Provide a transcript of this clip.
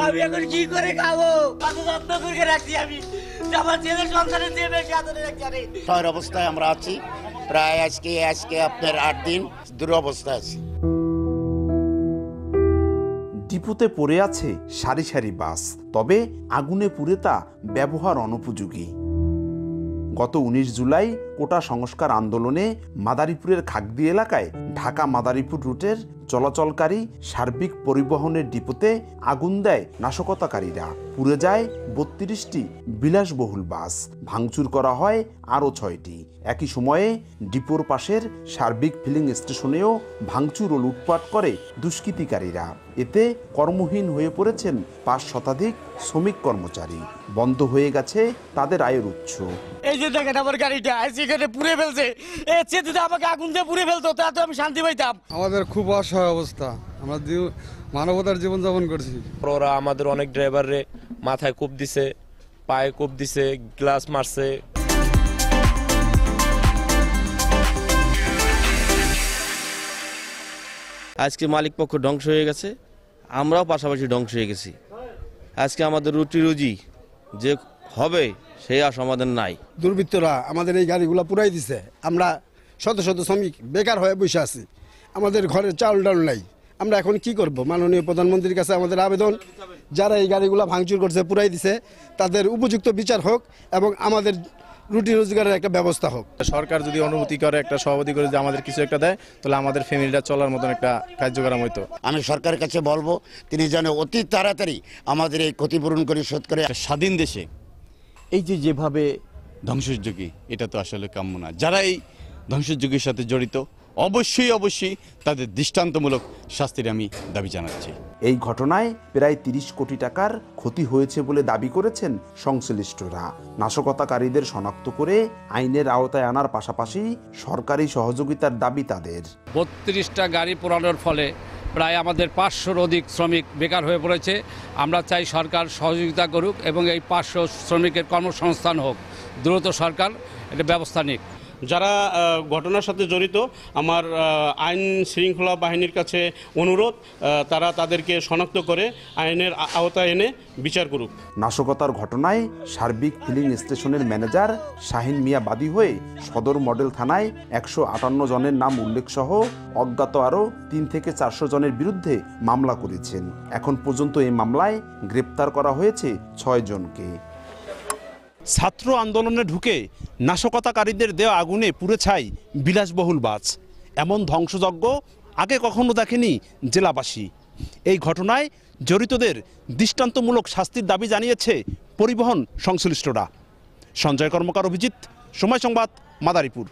আমি এখন কি করে খাবো? কত যত্ন করে রাখছি আমি, আমার ছেলের সংসারের চেয়ে বেশি আদরে রাখছি আমি। শহর অবস্থায় আমরা আছি প্রায় আজকে আপনার 8 দিন দুরবস্থা আছে। ডিপোতে পড়ে আছে সারি সারি বাস, তবে আগুনে পুড়ে তা ব্যবহার অনুপযোগী। গত 19 জুলাই কোটা সংস্কার আন্দোলনে মাদারীপুরের খাগদি এলাকায় ঢাকা মাদারীপুর রুটের চলাচলকারী সার্বিক পরিবহনের ডিপোতে আগুন দেয় নাশকতাকারীরা। পুড়ে যায় 32টি বিলাসবহুল বাস, ভাঙচুর করা হয় আরও 6টি। একই সময়ে ডিপোর পাশের সার্বিক ফিলিং স্টেশনেও ভাঙচুর ও লুটপাট করে দুষ্কৃতিকারীরা। এতে কর্মহীন হয়ে পড়েছেন 5 শতাধিক শ্রমিক কর্মচারী। বন্ধ হয়ে গেছে তাদের আয়ের উৎস। এই যে দেখেন আমার গাড়িটা এখানে পুড়ে ফেলছে, যদি আমাকে আগুন দিয়ে পুড়ে ফেলতো তাতে আমি শান্তি পাইতাম। আমাদের খুব অসহায় অবস্থা, আমরা মানবতার জীবনযাপন করছি। ওরা আমাদের অনেক ড্রাইভারে মাথায় কোপ দিছে, পায়ে কোপ দিছে, গ্লাস মারছে। আজকে মালিক পক্ষ ধ্বংস হয়ে গেছে, আমরাও পাশাপাশি ধ্বংস হয়ে গেছি। আজকে আমাদের রুটি রুজি যে হবে সেই আশা আমাদের নাই। দুর্বৃত্তরা আমাদের এই গাড়িগুলো পুরাই দিছে, আমরা শত শত শ্রমিক বেকার হয়ে বসে আছি, আমাদের ঘরের চাউল ডাল নাই। আমরা এখন কি করব? মাননীয় প্রধানমন্ত্রীর কাছে আমাদের আবেদন, যারা এই গাড়িগুলো ভাঙচুর করছে, পুরাই দিছে, তাদের উপযুক্ত বিচার হোক এবং আমাদের রুটি রোজগারের একটা ব্যবস্থা হোক। সরকার যদি অনুমতি করে, একটা সভাপতি করে যদি আমাদের কিছু একটা দেয়, তাহলে আমাদের ফ্যামিলিটা চলার মতন একটা কার্যক্রম হইতো। আমি সরকারের কাছে বলবো, তিনি যেন অতি তাড়াতাড়ি আমাদের এই ক্ষতিপূরণ করে শোধ করে। স্বাধীন দেশে এই যেভাবে ধ্বংসযজ্ঞী, এটা তো আসলে কাম্য না। যারা এই ধ্বংসযজ্ঞের সাথে জড়িত অবশ্যই তাদের দৃষ্টান্তমূলক শাস্তির আমি দাবি জানাচ্ছি। এই ঘটনায় প্রায় 30 কোটি টাকার ক্ষতি হয়েছে বলে দাবি করেছেন সংশ্লিষ্টরা। নাশকতাকারীদের শনাক্ত করে আইনের আওতায় আনার পাশাপাশি সরকারি সহযোগিতার দাবি তাদের। 32টা গাড়ি পোড়ানোর ফলে প্রায় আমাদের 500-র অধিক শ্রমিক বেকার হয়ে পড়েছে। আমরা চাই সরকার সহযোগিতা করুক এবং এই 500 শ্রমিকের কর্মসংস্থান হোক। দ্রুত সরকার এটা ব্যবস্থা নিক। যারা ঘটনার সাথে জড়িত, আমার আইন শৃঙ্খলা বাহিনীর কাছে অনুরোধ, তারা তাদেরকে শনাক্ত করে আইনের আওতায় এনে বিচার করুক। নাশকতার ঘটনায় সার্বিক ফিলিং স্টেশনের ম্যানেজার শাহিন মিয়া বাদী হয়ে সদর মডেল থানায় 158 জনের নাম উল্লেখ সহ অজ্ঞাত আরও 3 থেকে 400 জনের বিরুদ্ধে মামলা করেছেন। এখন পর্যন্ত এই মামলায় গ্রেপ্তার করা হয়েছে 6 জনকে। ছাত্র আন্দোলনে ঢুকে নাশকতাকারীদের দেওয়া আগুনে পুড়ে ছাই বিলাসবহুল বাস। এমন ধ্বংসযজ্ঞ আগে কখনো দেখেনি জেলাবাসী। এই ঘটনায় জড়িতদের দৃষ্টান্তমূলক শাস্তির দাবি জানিয়েছে পরিবহন সংশ্লিষ্টরা। সঞ্জয় কর্মকার, অভিজিৎ, সময় সংবাদ, মাদারীপুর।